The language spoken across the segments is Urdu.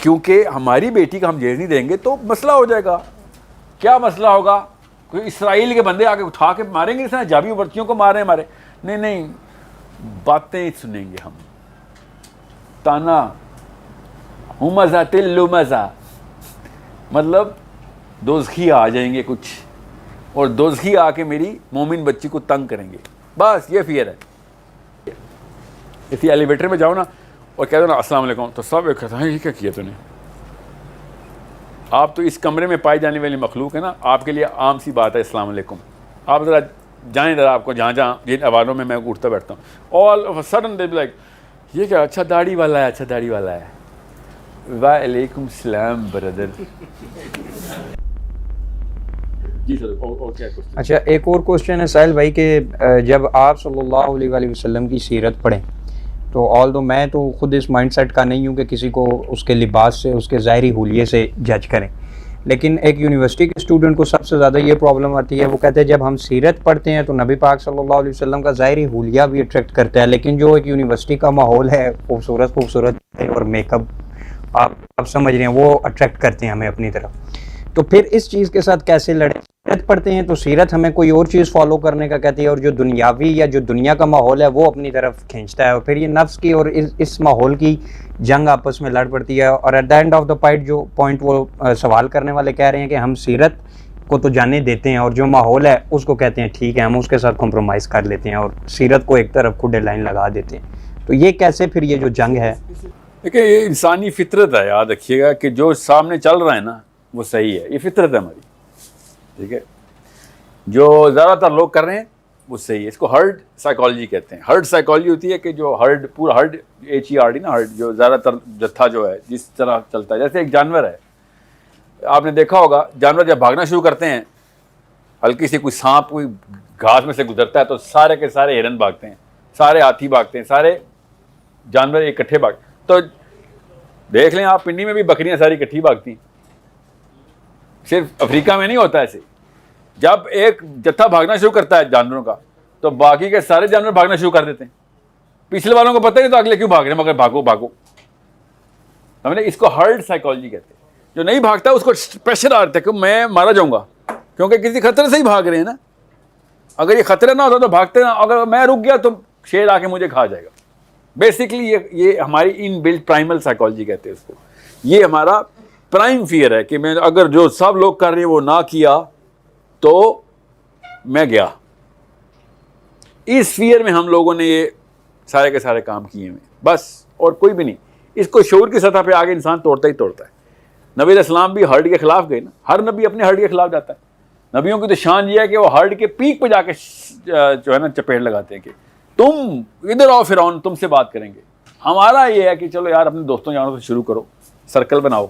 کیونکہ ہماری بیٹی کا ہم جہیز نہیں دیں گے تو مسئلہ ہو جائے گا. کیا مسئلہ ہوگا؟ کوئی اسرائیل کے بندے آ کے اٹھا کے ماریں گے, اس طرح جابی بچیوں کو مارے ہمارے. نہیں, باتیں سنیں گے ہم. تانا ہمزہ تلمزہ, مطلب دوزخی آ جائیں گے کچھ, اور دوزخی آ کے میری مومن بچی کو تنگ کریں گے. بس یہ فیئر ہے. اسی ایلیویٹر میں جاؤ نا اور کہہ دو نا السلام علیکم, تو سب ایک کہتا ہے یہ کیا کیا تو نے. آپ تو اس کمرے میں پائی جانے والی مخلوق ہے نا, آپ کے لیے عام سی بات ہے السلام علیکم. آپ ذرا جائیں ذرا, آپ کو جہاں جن حوالوں میں اٹھتا بیٹھتا ہوں, all of a sudden they be like یہ کیا, اچھا داڑھی والا ہے, اچھا داڑھی والا ہے. وعلیکم السلام بردر. جی سر, اور کیا کوشچن؟ اچھا ایک اور کوشچن ہے ساحل بھائی کہ جب آپ صلی اللہ علیہ وآلہ وسلم کی سیرت پڑھیں تو آل دو میں تو خود اس مائنڈ سیٹ کا نہیں ہوں کہ کسی کو اس کے لباس سے, اس کے ظاہری حلیے سے جج کریں, لیکن ایک یونیورسٹی کے اسٹوڈنٹ کو سب سے زیادہ یہ پرابلم آتی ہے. وہ کہتے ہیں جب ہم سیرت پڑھتے ہیں تو نبی پاک صلی اللہ علیہ وسلم کا ظاہری حلیہ بھی اٹریکٹ کرتا ہے, لیکن جو ایک یونیورسٹی کا ماحول ہے خوبصورت اور میک اپ آپ سمجھ رہے ہیں وہ اٹریکٹ کرتے ہیں ہمیں اپنی طرف. تو پھر اس چیز کے ساتھ کیسے لڑیں؟ سیرت پڑھتے ہیں تو سیرت ہمیں کوئی اور چیز فالو کرنے کا کہتی ہے, اور جو دنیاوی یا جو دنیا کا ماحول ہے وہ اپنی طرف کھینچتا ہے, اور پھر یہ نفس کی اور اس ماحول کی جنگ آپس میں لڑ پڑتی ہے. اور at the end of the point وہ سوال کرنے والے کہہ رہے ہیں کہ ہم سیرت کو تو جانے دیتے ہیں, اور جو ماحول ہے اس کو کہتے ہیں ٹھیک ہے ہم اس کے ساتھ کمپرومائز کر لیتے ہیں, اور سیرت کو ایک طرف کھڈے لائن لگا دیتے ہیں. تو یہ کیسے پھر یہ جو جنگ ہے؟ دیکھیں یہ انسانی فطرت ہے, یاد رکھیے گا کہ جو سامنے چل رہا ہے نا وہ صحیح ہے, یہ فطرت ہے ہماری. ٹھیک ہے, جو زیادہ تر لوگ کر رہے ہیں وہ صحیح ہے. اس کو ہرڈ سائیکالوجی کہتے ہیں. ہرڈ سائیکالوجی ہوتی ہے کہ جو ہرڈ, پورا ہرڈ HERD نا, ہرڈ جو زیادہ تر جتھا جو ہے جس طرح چلتا ہے. جیسے ایک جانور ہے, آپ نے دیکھا ہوگا جانور جب بھاگنا شروع کرتے ہیں, ہلکی سی کوئی سانپ کوئی گھاس میں سے گزرتا ہے تو سارے کے سارے ہرن بھاگتے ہیں, سارے ہاتھی بھاگتے ہیں, سارے جانور اکٹھے بھاگتے. تو دیکھ لیں آپ پنڈی میں بھی بکریاں ساری اکٹھی بھاگتی ہیں. صرف افریقہ میں نہیں ہوتا ایسے. جب ایک جتھا بھاگنا شروع کرتا ہے جانوروں کا تو باقی کے سارے جانور بھاگنا شروع کر دیتے ہیں. پچھلے والوں کو پتہ نہیں تو اگلے کیوں بھاگ رہے ہیں, مگر بھاگو بھاگو. ہم نے اس کو ہرڈ سائیکالوجی کہتے ہیں. جو نہیں بھاگتا اس کو پریشر آتا ہے کہ میں مارا جاؤں گا, کیونکہ کسی خطرے سے ہی بھاگ رہے ہیں نا. اگر یہ خطرہ نہ ہوتا تو بھاگتے نا, اگر میں رک گیا تو شیر آ کے مجھے کھا جائے گا. بیسکلی یہ ہماری ان بلڈ پرائمل سائیکالوجی کہتے ہیں اس کو. یہ ہمارا پرائم فیئر ہے کہ میں اگر جو سب لوگ کر رہے ہیں وہ نہ کیا تو میں گیا. اس فیئر میں ہم لوگوں نے یہ سارے کے سارے کام کیے ہیں بس, اور کوئی بھی نہیں. اس کو شعور کی سطح پہ آگے انسان توڑتا ہی توڑتا ہے. نبی علیہ السلام بھی ہرڈ کے خلاف گئے نا, ہر نبی اپنے ہرڈ کے خلاف جاتا ہے. نبیوں کی تو شان یہ ہے کہ وہ ہرڈ کے پیک پہ جا کے جو ہے نا چپیڑ لگاتے ہیں کہ تم ادھر آؤ فرعون تم سے بات کریں گے. ہمارا یہ ہے کہ چلو یار اپنے دوستوں جانوں سے شروع کرو, سرکل بناؤ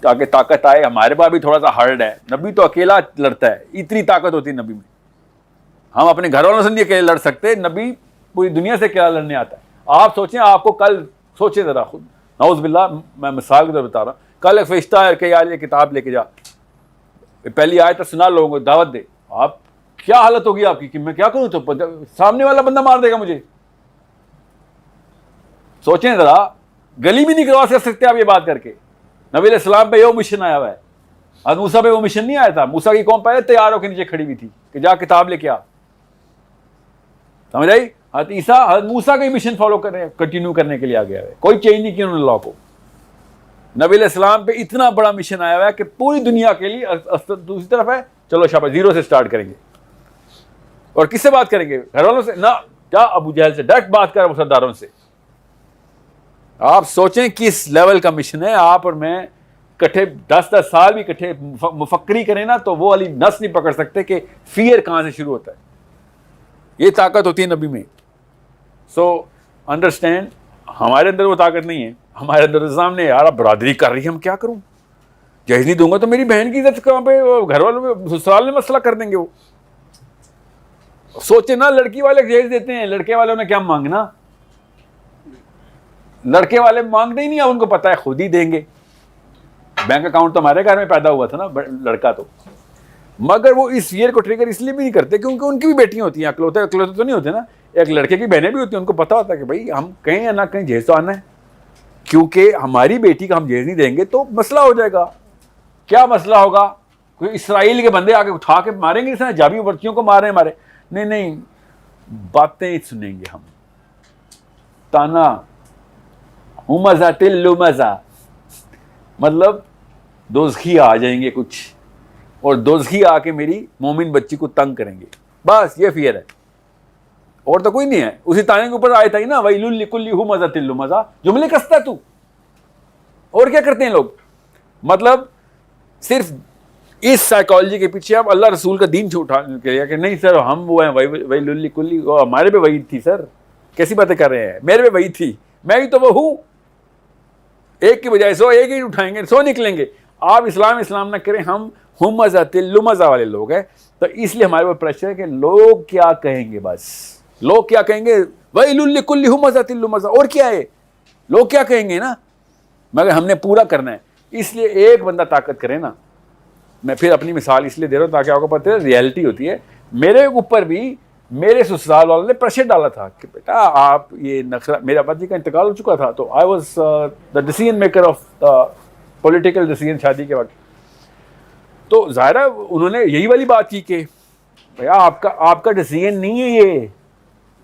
تاکہ طاقت آئے. ہمارے پاس بھی تھوڑا سا ہرڈ ہے, نبی تو اکیلا لڑتا ہے, اتنی طاقت ہوتی ہے نبی میں. ہم اپنے گھر والوں سے نہیں اکیلے لڑ سکتے, نبی پوری دنیا سے اکیلا لڑنے آتا ہے. آپ سوچیں, آپ کو کل سوچیں ذرا خود, نعوذ باللہ میں مثال کے طور بتا رہا ہوں, کل ایک فرشتہ ہے کہ یار یہ کتاب لے کے جا, پہلی آیت سنا لوگوں کو, دعوت دے. آپ کیا حالت ہوگی آپ کی کہ میں کیا کروں, تو سامنے والا بندہ مار دے گا مجھے. سوچیں ذرا, گلی بھی نہیں کروا سکتے آپ یہ بات کر کے. نبی علیہ السلام پہ وہ مشن آیا ہوا ہے. حضرت موسیٰ پہ وہ مشن نہیں آیا تھا. موسیٰ کی قوم پہلے تیار ہو کے نیچے کھڑی ہوئی تھی کہ جا کتاب لے کے آ. سمجھ آئی؟ حضرت عیسیٰ حضرت موسیٰ کا ہی مشن فالو کرنے کنٹینیو کرنے کے لیے آ گیا ہے, کوئی چینج نہیں کیا انہوں نے لا کو. نبی علیہ السلام پہ اتنا بڑا مشن آیا ہوا ہے کہ پوری دنیا کے لیے. دوسری طرف ہے چلو شاباش زیرو سے سٹارٹ کریں گے. اور کس سے بات کریں گے؟ گھر والوں سے نہ, جا ابو جہل سے ڈائریکٹ بات کر, سرداروں سے. آپ سوچیں کس لیول کا مشن ہے. آپ اور میں کٹھے 10 سال بھی کٹھے مفکری کریں نا تو وہ والی نس نہیں پکڑ سکتے کہ فیئر کہاں سے شروع ہوتا ہے. یہ طاقت ہوتی ہے نبی میں. سو انڈرسٹینڈ, ہمارے اندر وہ طاقت نہیں ہے. ہمارے اندر سامنے یار برادری کر رہی ہے, ہم کیا کروں, جہیز نہیں دوں گا تو میری بہن کی عزت کہاں پہ, گھر والوں میں سسرال میں مسئلہ کر دیں گے وہ. سوچے نا, لڑکی والے جہیز دیتے ہیں, لڑکے والوں نے کیا مانگنا. لڑکے والے مانگتے ہی نہیں, ان کو پتا ہے خود ہی دیں گے. بینک اکاؤنٹ تو ہمارے گھر میں پیدا ہوا تھا نا لڑکا تو, مگر وہ اس فیئر کو ٹریگر اس لیے بھی نہیں کرتے کیونکہ ان کی بھی بیٹیاں ہوتی ہیں. اکلوتے تو نہیں ہوتے نا, ایک لڑکے کی بہنیں بھی ہوتی ہیں, ان کو پتا ہوتا ہے کہ بھائی ہم کہیں یا نہ کہیں جہیز تو آنا ہے. کیونکہ ہماری بیٹی کا ہم جہیز نہیں دیں گے تو مسئلہ ہو جائے گا. کیا مسئلہ ہوگا؟ کوئی اسرائیل کے بندے آ کے اٹھا کے ماریں گے, اس طرح جابی بچیوں کو مارے مارے. نہیں, باتیں سنیں گے ہم. تانا ہمزہ تلمزہ, مطلب دوزخی آ جائیں گے کچھ, اور دوزخی آ کے میری مومن بچی کو تنگ کریں گے. بس یہ فیئر ہے, اور تو کوئی نہیں ہے. اسی تانے کے اوپر آیا تھا نا, ویل لکل ہمزہ لمزہ, جملے کستا ہے تو. اور کیا کرتے ہیں لوگ؟ مطلب صرف اس سائیکالوجی کے پیچھے اب اللہ رسول کا دین چھوٹا کہ نہیں سر ہم وہ ہیں ویل لکل, ہمارے پہ وعید تھی سر, کیسی باتیں کر رہے ہیں, میرے پہ وعید تھی, میں بھی تو وہ ہوں. ایک کی بجائے 100 ایک ہی اٹھائیں گے, 100 نکلیں گے. آپ اسلام نہ کریں, ہم ہمزہ لمزہ والے لوگ ہیں. تو اس لیے ہمارے اوپر پریشر ہے کہ لوگ کیا کہیں گے. بس لوگ کیا کہیں گے, ویل لکل ہمزہ لمزہ, اور کیا ہے, لوگ کیا کہیں گے نا, مگر ہم نے پورا کرنا ہے. اس لیے ایک بندہ طاقت کرے نا. میں پھر اپنی مثال اس لیے دے رہا ہوں تاکہ آپ کو پتہ ہے ریئلٹی ہوتی ہے. میرے اوپر بھی میرے سسرال والوں نے پریشر ڈالا تھا کہ بیٹا آپ یہ نقشہ, میرے ابا جی کا انتقال ہو چکا تھا, تو I was the decision maker of political decision شادی کے وقت. تو ظاہر ہے انہوں نے یہی والی بات کی کہ بھیا آپ کا ڈیسیژن نہیں ہے,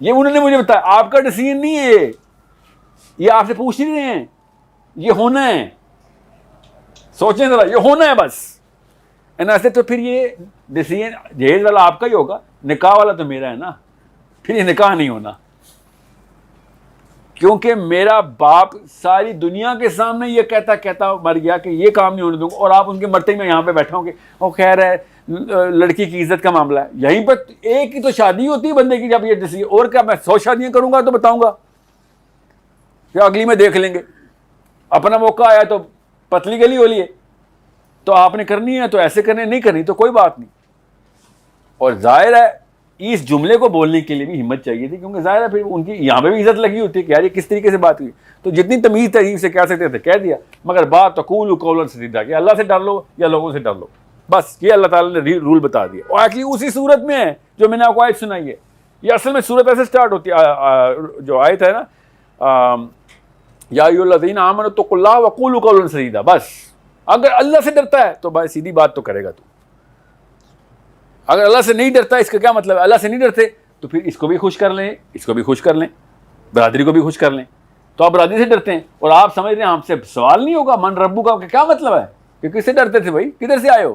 یہ انہوں نے مجھے بتایا, آپ کا ڈیسیژن نہیں ہے, یہ آپ سے پوچھ نہیں رہے ہیں, یہ ہونا ہے. سوچیں ذرا, یہ ہونا ہے بس. ایسے تو پھر یہ ڈیسیژن جہیز والا آپ کا ہی ہوگا, نکاح والا تو میرا ہے نا. پھر یہ نکاح نہیں ہونا, کیونکہ میرا باپ ساری دنیا کے سامنے یہ کہتا مر گیا کہ یہ کام نہیں ہونے دوں گا, اور آپ ان کے مرتے میں یہاں پہ بیٹھا ہوں کہ وہ خیر ہے لڑکی کی عزت کا معاملہ ہے. یہیں پر ایک ہی تو شادی ہوتی ہے بندے کی, جب یہ ڈیسیژن, اور کیا میں 100 شادیاں کروں گا تو بتاؤں گا کہ اگلی میں دیکھ لیں گے, اپنا موقع آیا تو پتلی گلی ہو لیے, تو آپ نے کرنی ہے تو ایسے کرنے, نہیں کرنی تو کوئی بات نہیں. اور ظاہر ہے اس جملے کو بولنے کے لیے بھی ہمت چاہیے تھی, کیونکہ ظاہر ہے پھر ان کی یہاں پہ بھی عزت لگی ہوتی ہے کہ یار یہ کس طریقے سے بات ہوئی. تو جتنی تمیز تہذیب سے کہہ سکتے تھے کہہ دیا, مگر بات تقول قولا سدیدا, کہ اللہ سے ڈر لو یا لوگوں سے ڈر لو, بس یہ اللہ تعالیٰ نے رول بتا دیا. اور ایکچولی اسی صورت میں ہے جو میں نے آپ کو آیت سنائی ہے. یہ اصل میں صورت ایسے سٹارٹ ہوتی ہے, جو آیت ہے نا, یا ایھا الذین آمنوا اتقوا اللہ وقولوا قولا سدیدا. بس اگر اللہ سے ڈرتا ہے تو بھائی سیدھی بات تو کرے گا تو. اگر اللہ سے نہیں ڈرتا, اس کا کیا مطلب ہے, اللہ سے نہیں ڈرتے تو پھر اس کو بھی خوش کر لیں, اس کو بھی خوش کر لیں, برادری کو بھی خوش کر لیں. تو آپ برادری سے ڈرتے ہیں اور آپ سمجھ رہے ہیں ہم سے سوال نہیں ہوگا من ربو کا, کیا مطلب ہے کہ کس سے ڈرتے تھے بھائی, کدھر سے آئے ہو؟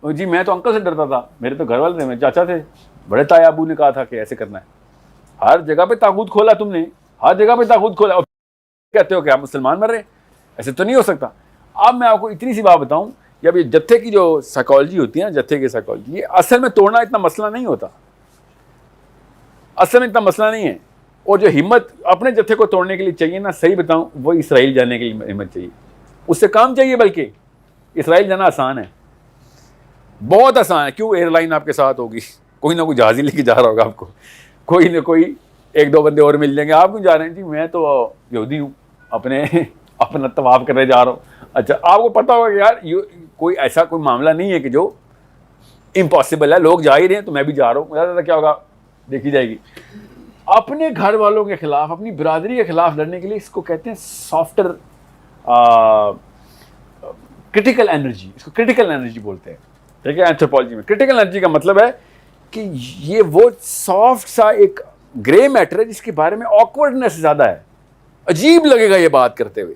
جی میں تو انکل سے ڈرتا تھا, میرے تو گھر والے تھے, میرے چاچا تھے, بڑے تائی ابو نے کہا تھا کہ ایسے کرنا ہے. ہر جگہ پہ طاغوت کھولا تم نے, ہر جگہ پہ طاغوت کھولا, اور کہتے ہو کہ آپ مسلمان مر رہے ہیں. ایسے تو نہیں ہو سکتا. اب میں آپ کو اتنی سی بات بتاؤں, جب یہ جتھے کی جو سائیکالوجی ہوتی ہے نا, جتھے کی سائیکالوجی, یہ اصل میں توڑنا اتنا مسئلہ نہیں ہوتا, اصل میں اتنا مسئلہ نہیں ہے. اور جو ہمت اپنے جتھے کو توڑنے کے لیے چاہیے نا, صحیح بتاؤں, وہ اسرائیل جانے کے لیے ہمت چاہیے, اس سے کام چاہیے. بلکہ اسرائیل جانا آسان ہے, بہت آسان ہے. کیوں؟ ایئر لائن آپ کے ساتھ ہوگی, کوئی نہ کوئی جہاز ہی لے کے جا رہا ہوگا آپ کو, کوئی نہ کوئی 1-2 بندے اور مل جائیں گے. آپ کیوں جا رہے ہیں؟ جی میں تو یہودی ہوں, اپنا طواف کرنے جا رہا ہوں. اچھا آپ کو پتا ہوگا کہ یار کوئی ایسا کوئی معاملہ نہیں ہے کہ جو امپاسبل ہے, لوگ جا ہی رہے ہیں تو میں بھی جا رہا ہوں, زیادہ کیا ہوگا دیکھی جائے گی. اپنے گھر والوں کے خلاف, اپنی برادری کے خلاف لڑنے کے لیے اس کو کہتے ہیں سافٹر کرٹیکل انرجی, اس کو کرٹیکل انرجی بولتے ہیں. ٹھیک ہے, اینتھروپالوجی میں کرٹیکل انرجی کا مطلب ہے کہ یہ وہ سافٹ سا ایک گرے میٹر ہے جس کے بارے میں آکورڈنیس زیادہ ہے. عجیب لگے گا یہ بات کرتے ہوئے,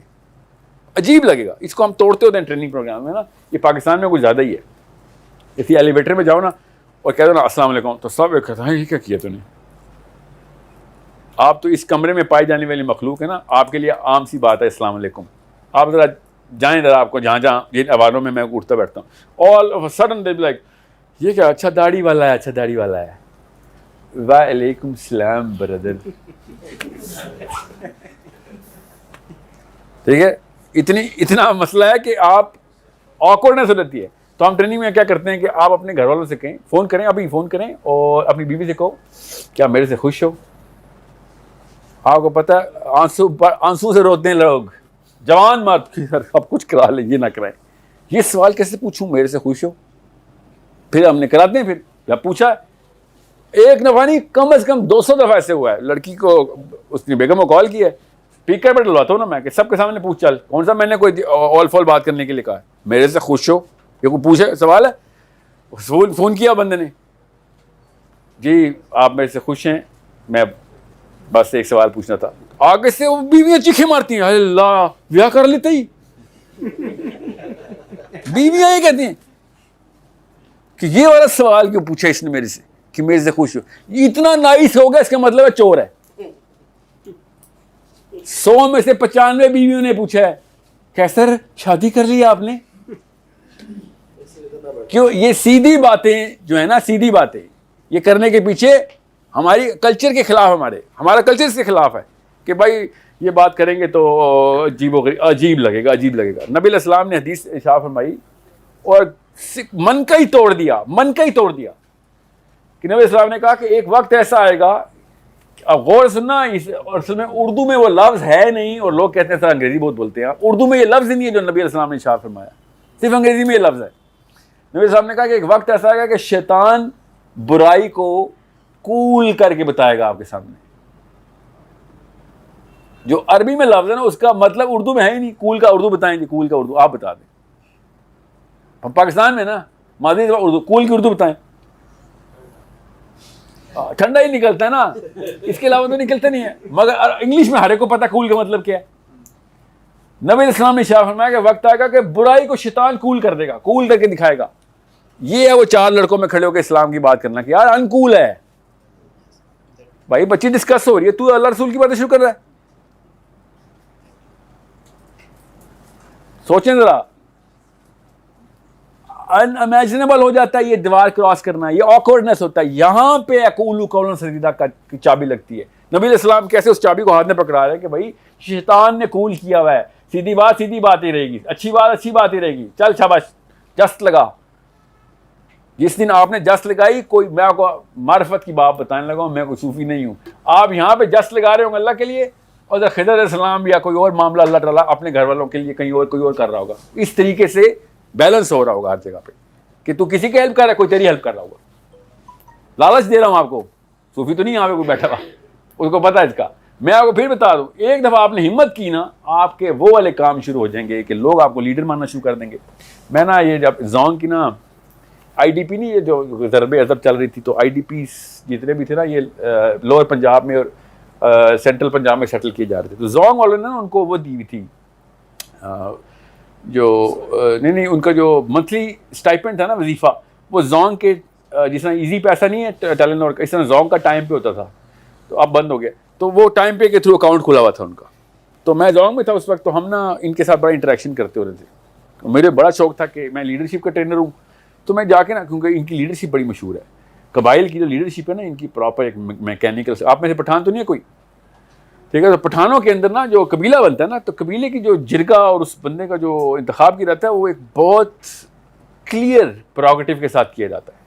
عجیب لگے گا. اس کو ہم توڑتے ہوتے ہیں ٹریننگ پروگرام میں نا, یہ پاکستان میں کچھ زیادہ ہی ہے. اسی ایلیویٹر میں جاؤ نا اور کہہ دو نا السلام علیکم, تو سب ایک کہتا ہے یہ کیا کیا تو نے, آپ تو اس کمرے میں پائی جانے والی مخلوق ہے نا, آپ کے لیے عام سی بات ہے السلام علیکم. آپ ذرا جائیں ذرا, آپ کو جہاں جن عواروں میں اٹھتا بیٹھتا ہوں, all of a sudden they be like یہ کیا, اچھا داڑھی والا ہے, اچھا داڑھی والا ہے, وعلیکم السلام بردر. ٹھیک ہے, اتنا مسئلہ ہے کہ آپ آکورڈنیس ہو جاتی ہے. تو ہم ٹریننگ میں کیا کرتے ہیں کہ آپ اپنے گھر والوں سے کہیں, فون کریں, ابھی فون کریں, اور اپنی بیوی سے کہو کیا میرے سے خوش ہو. آپ کو پتہ ہے آنسو سے روتے ہیں لوگ, جوان مات سب کچھ کرا لیں, یہ نہ کرائیں. یہ سوال کیسے پوچھوں میرے سے خوش ہو, پھر ہم نے کراتے ہیں. پھر جب پوچھا, ایک دفعہ نہیں کم از کم 200 دفعہ ایسے ہوا ہے. لڑکی کو اس نے بیگم کو کال کیا, اسپیکر پہ ڈلواتا ہوں نا میں کہ سب کے سامنے پوچھ چل, کون سا میں نے کوئی آل فال بات کرنے کے لیے کہا ہے, میرے سے خوش ہو, یہ کوئی پوچھے سوال ہے. فون کیا بندے نے, جی آپ میرے سے خوش ہیں, میں بس ایک سوال پوچھنا تھا. آگے سے وہ بیویاں چیخیں مارتی ہیں, اللہ بیاہ کر لیتے ہی. بیویاں یہ کہتی ہیں کہ یہ والا سوال کیوں پوچھا اس نے میرے سے کہ میرے سے خوش ہو, اتنا نائس ہو گیا, اس کا مطلب ہے چور ہے. 100 میں سے 95 بیویوں نے پوچھا ہے کہ سر شادی کر لی آپ نے, کیوں؟ یہ سیدھی باتیں جو ہے نا, سیدھی باتیں یہ کرنے کے پیچھے ہماری کلچر کے خلاف, ہمارا کلچر اس کے خلاف ہے کہ بھائی یہ بات کریں گے تو عجیب لگے گا. نبی علیہ السلام نے حدیث ارشاد فرمائی اور من کا ہی توڑ دیا کہ نبی علیہ السلام نے کہا کہ ایک وقت ایسا آئے گا, اب غور سننا, اصل میں اردو میں وہ لفظ ہے نہیں, اور لوگ کہتے ہیں سر انگریزی بہت بولتے ہیں. اردو میں یہ لفظ ہی نہیں ہے جو نبی علیہ السلام نے ارشاد فرمایا, صرف انگریزی میں یہ لفظ ہے. نبی علیہ السلام نے کہا کہ ایک وقت ایسا آئے گا کہ شیطان برائی کو کول کر کے بتائے گا آپ کے سامنے. جو عربی میں لفظ ہے نا, اس کا مطلب اردو میں ہے ہی نہیں. کول کا اردو بتائیں جی, کول کا اردو آپ بتا دیں. ہم پاکستان میں نا ماضی اردو, کول کی اردو بتائیں, ٹھنڈا ہی نکلتا ہے نا, اس کے علاوہ تو نکلتا نہیں ہے. مگر انگلش میں ہر ایک کو پتا کول کا مطلب کیا ہے. نبی علیہ السلام نے ارشاد فرمایا کہ وقت آئے گا کہ برائی کو شیطان کول کر دے گا, کول کر کے دکھائے گا. یہ ہے وہ 4 لڑکوں میں کھڑے ہو کے اسلام کی بات کرنا کہ یار انکول ہے. بھائی بچی ڈسکس ہو رہی ہے, تو اللہ رسول کی باتیں شروع کر رہا ہے. سوچیں ذرا, ان امیجنیبل ہو جاتا ہے یہ دیوار کراس کرنا, یہ آکورڈنس ہوتا ہے. یہاں پہ اقول قولا سدیدا کی چابی لگتی ہے. نبی علیہ السلام کیسے اس چابی کو ہاتھ میں پکڑا رہے ہیں کہ بھائی شیطان نے کول کیا ہوا ہے, سیدھی بات ہی رہے گی, اچھی بات ہی رہے گی, چل شاباش جست لگا. جس دن آپ نے جست لگائی, کوئی میں آپ کو معرفت کی بات بتانے لگا ہوں, میں کوئی صوفی نہیں ہوں, آپ یہاں پہ جست لگا رہے ہوں اللہ کے لیے, اور خضر علیہ السلام یا کوئی اور معاملہ اللہ تعالیٰ اپنے گھر والوں کے لیے کہیں اور کوئی اور کر رہا ہوگا. اس طریقے سے بیلنس ہو رہا ہوگا ہر جگہ پہ کہ تو کسی کی ہیلپ کر رہا ہے, کوئی تیری ہیلپ کر رہا ہوگا. لالچ دے رہا ہوں آپ کو, صوفی تو نہیں یہاں پہ کوئی بیٹھا ہوا, اس کو پتا ہے اس کا. میں آپ کو پھر بتا دوں, ایک دفعہ آپ نے ہمت کی نا, آپ کے وہ والے کام شروع ہو جائیں گے کہ لوگ آپ کو لیڈر ماننا شروع کر دیں گے. میں نا یہ جب زونگ کی نا IDP نہیں, یہ جو ضرب عضب چل رہی تھی, تو IDPs جتنے بھی تھے نا یہ لوور پنجاب میں اور سینٹرل پنجاب میں سیٹل کیے جا رہے تھے. تو زونگ والوں نے نا ان کو وہ دی ہوئی تھی جو نہیں ان کا جو منتھلی اسٹائپنڈ تھا نا وظیفہ, وہ زونگ کے جس طرح ایزی پیسہ نہیں ہے ٹیلنور کا, اس طرح زونگ کا ٹائم پہ ہوتا تھا, تو اب بند ہو گیا. تو وہ ٹائم پہ کے تھرو اکاؤنٹ کھلا ہوا تھا ان کا. تو میں زونگ میں تھا اس وقت, تو ہم نا ان کے ساتھ بڑا انٹریکشن کرتے ہو رہے تھے. میرے بڑا شوق تھا کہ میں لیڈرشپ کا ٹرینر ہوں, تو میں جا کے نا, کیونکہ ان کی لیڈرشپ بڑی مشہور ہے, قبائل کی جو لیڈرشپ ہے نا ان کی پراپر ایک میکینیکل. آپ میں سے پٹھان تو نہیں ہے کوئی, ٹھیک ہے؟ تو پٹھانوں کے اندر نا جو قبیلہ بنتا ہے نا, تو قبیلے کی جو جرگہ اور اس بندے کا جو انتخاب کیا جاتا ہے وہ ایک بہت کلیئر پروگیٹو کے ساتھ کیا جاتا ہے.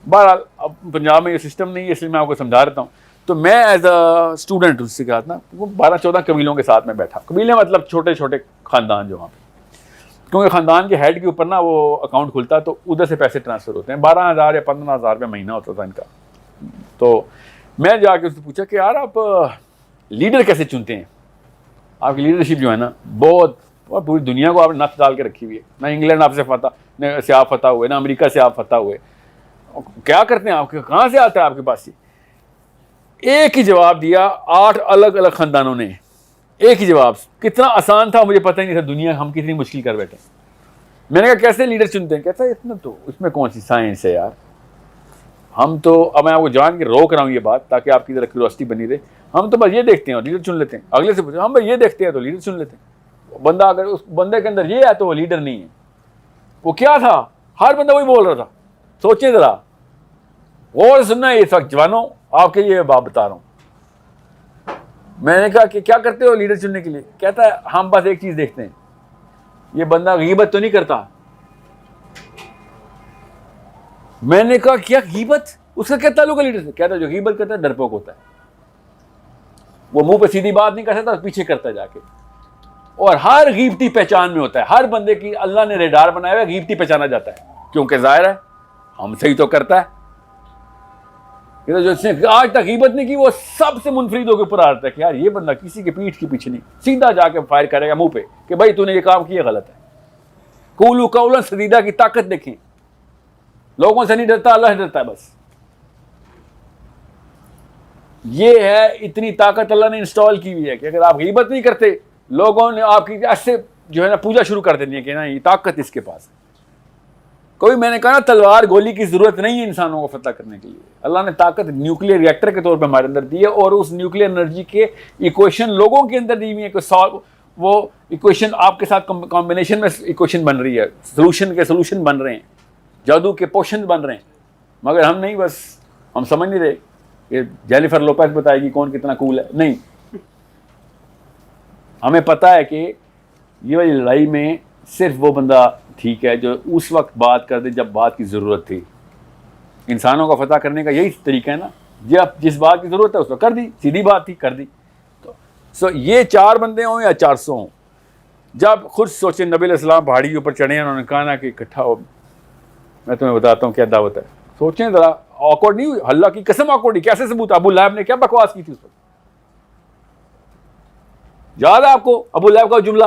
بہرحال اب پنجاب میں یہ سسٹم نہیں ہے, اس لیے میں آپ کو سمجھا رہتا ہوں. تو میں ایز اے اسٹوڈنٹ اس کے ساتھ نا وہ 12-14 قبیلوں کے ساتھ میں بیٹھا. قبیلے مطلب چھوٹے چھوٹے خاندان جو وہاں پہ, کیونکہ خاندان کے ہیڈ کے اوپر نا وہ اکاؤنٹ کھلتا ہے, تو ادھر سے پیسے ٹرانسفر ہوتے ہیں. 12,000 یا 15,000 روپے مہینہ ہوتا تھا ان کا. تو میں جا کے اس سے پوچھا کہ یار آپ لیڈر کیسے چنتے ہیں؟ آپ کی لیڈرشپ جو ہے نا بہت, پوری دنیا کو آپ نے نقد ڈال کے رکھی ہوئی ہے. نہ انگلینڈ آپ سے آپ فتح ہوئے, نہ امریکہ سے آپ فتح ہوئے, کیا کرتے ہیں آپ, کہاں سے آتا ہے آپ کے پاس یہ؟ ایک ہی جواب دیا 8 الگ الگ خاندانوں نے, ایک ہی جواب. کتنا آسان تھا مجھے پتہ ہی نہیں تھا, دنیا ہم کتنی مشکل کر بیٹھے. میں نے کہا کیسے لیڈر چنتے ہیں؟ کہتا ہے اتنا تو اس میں کون سی سائنس ہے یار, ہم تو, اب میں آپ کو جان کے روک رہا ہوں یہ بات تاکہ آپ کی ذرا کیوریوسٹی بنی رہے, ہم تو بس یہ دیکھتے ہیں اور لیڈر چن لیتے ہیں. اگلے سے پوچھیں ہم بس یہ دیکھتے ہیں تو لیڈر چن لیتے ہیں. بندہ اگر اس بندے کے اندر یہ ہے تو وہ لیڈر نہیں ہے. وہ کیا تھا؟ ہر بندہ وہی بول رہا تھا. سوچیں ذرا, غور سننا ہے اس وقت جوانوں, آپ کے لیے بات بتا رہا ہوں. میں نے کہا کہ کیا کرتے ہو لیڈر چننے کے لیے؟ کہتا ہے ہم بس ایک چیز دیکھتے ہیں, یہ بندہ غیبت تو نہیں کرتا. میں نے کہا کیا غیبت؟ اس کا کیا تعلق ہے لیڈر سے؟ کہتا ہے جو غیبت کرتا ہے ڈرپوک ہوتا ہے, وہ منہ پہ سیدھی بات نہیں کر سکتا, پیچھے کرتا ہے جا کے. اور ہر غیبتی پہچان میں ہوتا ہے, ہر بندے کی اللہ نے ریڈار بنایا ہوا ہے, غیبتی پہچانا جاتا ہے, کیونکہ ظاہر ہے ہم صحیح تو کرتا ہے. کہ جو اس نے آج تک غیبت نہیں کی وہ سب سے منفرد ہو کے اوپر آتا ہے کہ یار یہ بندہ کسی کے پیٹھ کے پیچھے نہیں، سیدھا جا کے فائر کرے گا منہ پہ کہ بھائی تو نے یہ کام کیا غلط ہے. قولوا قولا سدیدا کی طاقت دیکھیں، لوگوں سے نہیں ڈرتا، اللہ سے ڈرتا ہے بس. یہ ہے اتنی طاقت اللہ نے انسٹال کی ہوئی ہے کہ اگر آپ غیبت نہیں کرتے لوگوں نے آپ کی ایسے جو ہے نا پوجا شروع کر دینی ہے کہ نا یہ طاقت اس کے پاس ہے. کوئی میں نے کہا نا تلوار گولی کی ضرورت نہیں ہے انسانوں کو فتح کرنے کے لیے. اللہ نے طاقت نیوکلیر ریئیکٹر کے طور پہ ہمارے اندر دی ہے اور اس نیوکلیر انرجی کے ایکویشن لوگوں کے اندر دی ہوئی ہے کہ وہ ایکویشن آپ کے ساتھ کمبینیشن میں ایکویشن بن رہی ہے، سولوشن کے سولوشن بن رہے ہیں، جادو کے پوشن بن رہے ہیں. مگر ہم نہیں، بس ہم سمجھ نہیں رہے کہ جینیفر لوپیز بتائے گی کون کتنا کول ہے. نہیں، ہمیں پتہ ہے کہ یہ والی لڑائی میں صرف وہ بندہ ٹھیک ہے جو اس وقت بات کر دے جب بات کی ضرورت تھی. انسانوں کو فتح کرنے کا یہی طریقہ ہے نا، جب جس بات کی ضرورت ہے اس وقت کر دی، سیدھی بات تھی کر دی. تو یہ 4 بندے ہوں یا 400 ہوں، جب خود سوچیں نبی علیہ السلام پہاڑی کے اوپر چڑھے ہیں، انہوں نے کہا نا کہ اکٹھا ہو، میں تمہیں بتاتا ہوں کیا دعوت ہے. سوچیں ذرا، آکورڈ نہیں ہوئی؟ اللہ کی قسم آکورڈ نہیں. کیسے ثبوت؟ ابو لہب نے کیا بکواس کی تھی اس پر، یاد ہے آپ کو ابو لہب کا جملہ؟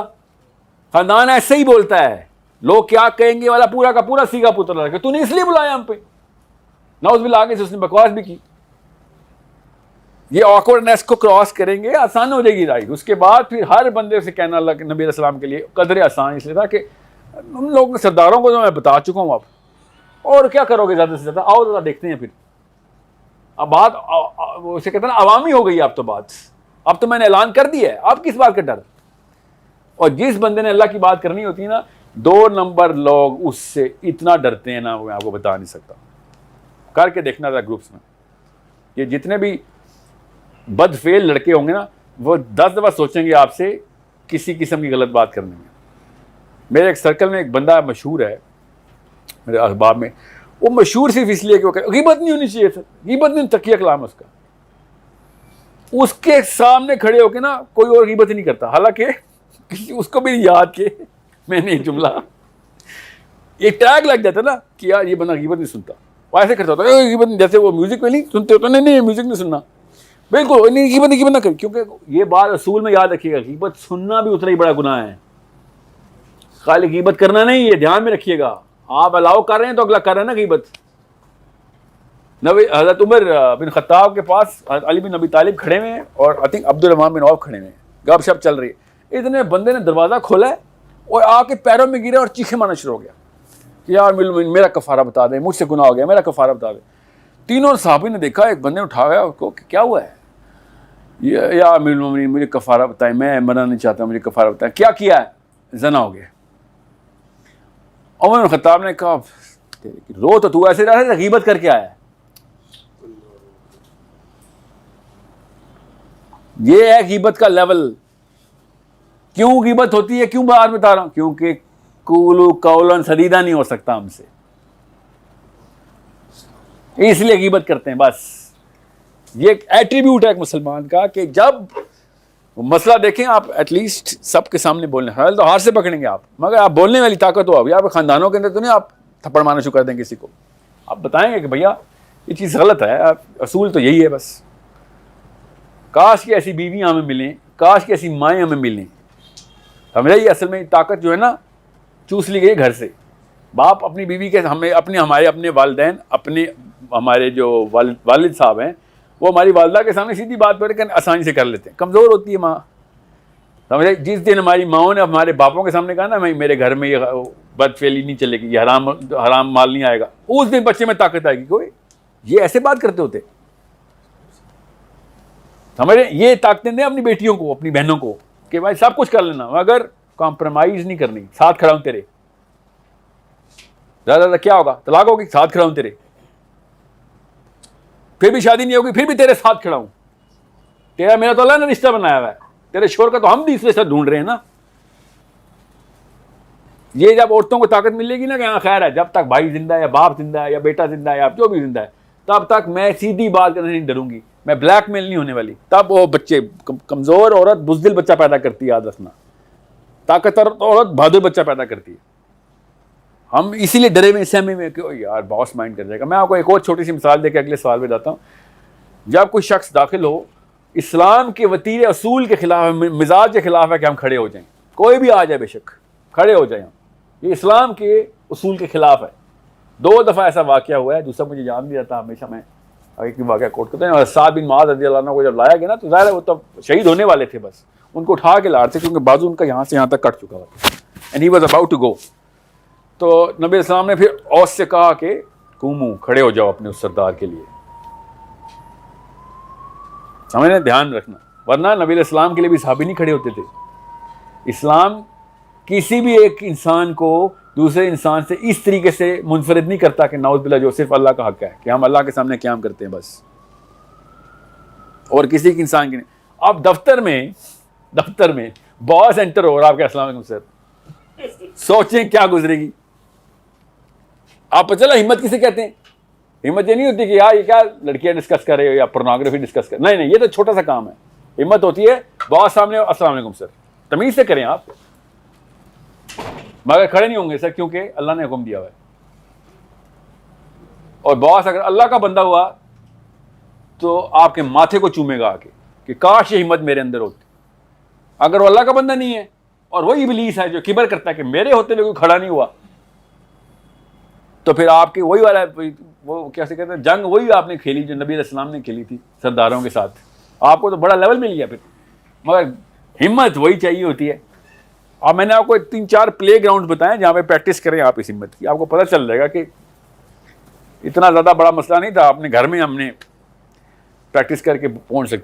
خاندان ایسے ہی بولتا ہے، لوگ کیا کہیں گے والا پورا کا پورا سیگا پتر لگا کہ تو نے اس لیے بلایا ہم پہ. نعوذ باللہ، آگے سے اس نے بکواس بھی کی. یہ آکورڈنیس کو کراس کریں گے آسان ہو جائے گی رائٹ. اس کے بعد پھر ہر بندے سے کہنا اللہ کے نبی علیہ السلام کے لیے قدر آسان اس لیے تھا کہ ہم لوگ سرداروں کو تو میں بتا چکا ہوں. اب اور کیا کرو گے زیادہ سے زیادہ، آؤ ذرا دیکھتے ہیں. پھر اب بات اسے کہتے ہیں نا عوامی ہو گئی. اب تو بات، اب تو میں نے اعلان کر دیا ہے، اب کس بات کا ڈر؟ اور جس بندے نے اللہ کی بات کرنی ہوتی ہے نا، 2 نمبر لوگ اس سے اتنا ڈرتے ہیں نا، میں آپ کو بتا نہیں سکتا. کر کے دیکھنا تھا گروپس میں، یہ جتنے بھی بد فعل لڑکے ہوں گے نا وہ 10 دفعہ سوچیں گے آپ سے کسی قسم کی غلط بات کرنے میں. میرے ایک سرکل میں ایک بندہ مشہور ہے میرے احباب میں، وہ مشہور صرف اس لیے کہ وہ غیبت نہیں ہونی چاہیے. سر غیبت نہیں، تقیہ کلام ہے اس کا. اس کے سامنے کھڑے ہو کے نا کوئی اور غیبت نہیں کرتا، حالانکہ اس کو بھی نہیں یاد کہ میں نے ایک جملہ ایک ٹیگ لگ جاتا نا کہ یار یہ بندہ غیبت نہیں سنتا. وہ ایسے کرتا ہوتا ہے غیبت نہیں، جیسے وہ میوزک میں نہیں سنتے ہوتے، نہیں میوزک نہیں سننا، بالکل نہیں، غیبت نہ کر. کیونکہ یہ بات اصول میں یاد رکھیے گا، غیبت سننا بھی اتنا ہی بڑا گناہ ہے، خالی غیبت کرنا نہیں. یہ دھیان میں رکھیے گا، آپ الاؤ کر رہے ہیں تو اگلا کر رہے ہیں نا غیبت. حضرت عمر بن خطاب کے پاس علی بن ابی طالب کھڑے ہوئے ہیں اور آئی تھنک عبد الرحمن بن عوف کھڑے ہوئے ہیں، گپ شپ چل رہی ہے. اتنے بندے نے دروازہ کھولا ہے اور آ کے پیروں میں گرے اور چیخے مارنا شروع ہو گیا کہ یار میرا کفارہ بتا دیں، مجھ سے گناہ ہو گیا، میرا کفارہ بتا دیں. تینوں صحابی نے دیکھا، ایک بندے نے اٹھایا اس کو کہ کیا ہوا ہے؟ یا امیر المومنین مجھے کفارہ بتائیں، میں مرنا نہیں چاہتا، مجھے کفارہ بتائیں. کیا کیا ہے؟ زنا ہو گیا. عمر بن خطاب نے کہا رو تو ایسے رہا ہے، غیبت کر کے آیا ہے. یہ ہے غیبت کا لیول. کیوں غیبت ہوتی ہے، کیوں بات بتا رہا ہوں؟ کیونکہ قولوا قولا سدیدا نہیں ہو سکتا ہم سے، اس لیے غیبت کرتے ہیں. بس یہ ایک ایٹریبیوٹ ہے ایک مسلمان کا کہ جب مسئلہ دیکھیں آپ ایٹ لیسٹ سب کے سامنے بولنے، حال تو ہاتھ سے پکڑیں گے آپ، مگر آپ بولنے والی طاقت ہو. ابھی آپ خاندانوں کے اندر تو نہیں آپ تھپڑ مارنا شروع کر دیں کسی کو، آپ بتائیں گے کہ بھیا یہ چیز غلط ہے، اصول تو یہی ہے. بس کاش کی ایسی بیویاں ہمیں ملیں، کاش کی ایسی مائیں ہمیں ملیں. سمجھا؟ یہ اصل میں طاقت جو ہے نا چوس لی گئی گھر سے. باپ اپنی بیوی کے ہمیں اپنے والدین، ہمارے جو والد صاحب ہیں وہ ہماری والدہ کے سامنے سیدھی بات پر آسانی سے کر لیتے ہیں. کمزور ہوتی ہے ماں، سمجھے؟ جس دن ہماری ماؤں نے ہمارے باپوں کے سامنے کہا نا میرے گھر میں یہ بد فعلی نہیں چلے گی، یہ حرام مال نہیں آئے گا، اس دن بچے میں طاقت آئے گی. کوئی یہ ایسے بات کرتے ہوتے، سمجھے؟ یہ طاقتیں دیں اپنی بیٹیوں کو، اپنی بہنوں کو کہ بھائی سب کچھ کر لینا مگر کمپرومائز نہیں کرنی. ساتھ کھڑا ہوں تیرے، زیادہ کیا ہوگا؟ طلاق ہوگی، ساتھ کھڑا ہوں تیرے. پھر بھی شادی نہیں ہوگی، پھر بھی تیرے ساتھ کھڑا ہوں. تیرا میرا تو اللہ نے رشتہ بنایا ہوا ہے، تیرے شوہر کا تو ہم بھی اس رشتہ ڈھونڈ رہے ہیں نا. یہ جب عورتوں کو طاقت ملے گی نا کہ ہاں خیر ہے، جب تک بھائی زندہ ہے یا باپ زندہ ہے یا بیٹا زندہ ہے یا جو بھی زندہ ہے، تب تک میں سیدھی بات کرنے نہیں ڈروں گی، میں بلیک میل نہیں ہونے والی. تب وہ بچے، کمزور عورت بزدل بچہ پیدا کرتی ہے، یاد رکھنا. طاقتور عورت بہادر بچہ پیدا کرتی ہے. ہم اسی لیے ڈرے ہوئے سہمے میں کہ یار باس مائنڈ کر جائے گا. میں آپ کو ایک اور چھوٹی سی مثال دے کے اگلے سوال پہ جاتا ہوں. جب کوئی شخص داخل ہو اسلام کے وتیرے اصول کے خلاف ہے، مزاج کے خلاف ہے کہ ہم کھڑے ہو جائیں، کوئی بھی آ جائے بے شک کھڑے ہو جائیں ہم، یہ اسلام کے اصول کے خلاف ہے۔ 2 دفعہ ایسا واقعہ ہوا ہے، دوسرا مجھے یاد نہیں رہتا، ہمیشہ میں ایک واقعہ کوٹ کرتا ہوں۔ سعد بن معاذ رضی اللہ عنہ کو جب لایا گیا نا تو ظاہر ہے وہ تب شہید ہونے والے تھے، بس ان کو اٹھا کے لا رہے تھے کیونکہ بازو ان کا یہاں سے یہاں تک کٹ چکا تھا، and he was about to go. تو نبی السلام نے پھر اوس سے کہا کہ قومو، کھڑے ہو جاؤ اپنے اس سردار کے لیے، سمجھیں، دھیان رکھنا، ورنہ نبی علیہ السلام کے لیے بھی صحابی نہیں کھڑے ہوتے تھے۔ اسلام کسی بھی ایک انسان کو دوسرے انسان سے اس طریقے سے منفرد نہیں کرتا کہ نعوذ باللہ جو صرف اللہ کا حق ہے کہ ہم اللہ کے سامنے قیام کرتے ہیں بس، اور کسی کے انسان کی نہیں۔ آپ دفتر میں باس انٹر ہو رہا، آپ کے السلام علیکم سر، سوچیں کیا گزرے گی آپ کو۔ چلا ہمت کسے کہتے ہیں؟ ہمت یہ نہیں ہوتی کہ یار یہ کیا لڑکیاں ڈسکس کر رہے ہو یا پورنوگرافی ڈسکس کر، نہیں، یہ تو چھوٹا سا کام ہے۔ ہمت ہوتی ہے باس سامنے، السلام علیکم سر، تمیز سے کریں آپ، مگر کھڑے نہیں ہوں گے سر کیونکہ اللہ نے حکم دیا ہوا ہے۔ اور باس اگر اللہ کا بندہ ہوا تو آپ کے ماتھے کو چومے گا آ کے کہ کاش یہ ہمت میرے اندر ہوتی۔ اگر وہ اللہ کا بندہ نہیں ہے اور وہی ابلیس ہے جو کبر کرتا ہے کہ میرے ہوتے ہوئے کوئی کھڑا نہیں ہوا، تو پھر آپ کی وہی والا وہ کیسے کہتے ہیں جنگ وہی آپ نے کھیلی جو نبی علیہ السلام نے کھیلی تھی سرداروں کے ساتھ، آپ کو تو بڑا لیول مل گیا پھر، مگر ہمت وہی چاہیے ہوتی ہے۔ اب میں نے آپ کو 3-4 پلے گراؤنڈ بتائیں جہاں پہ پریکٹس کریں آپ اس ہمت کی، آپ کو پتہ چل جائے گا کہ اتنا زیادہ بڑا مسئلہ نہیں تھا، اپنے گھر میں ہم نے پریکٹس کر کے پہنچ سکتے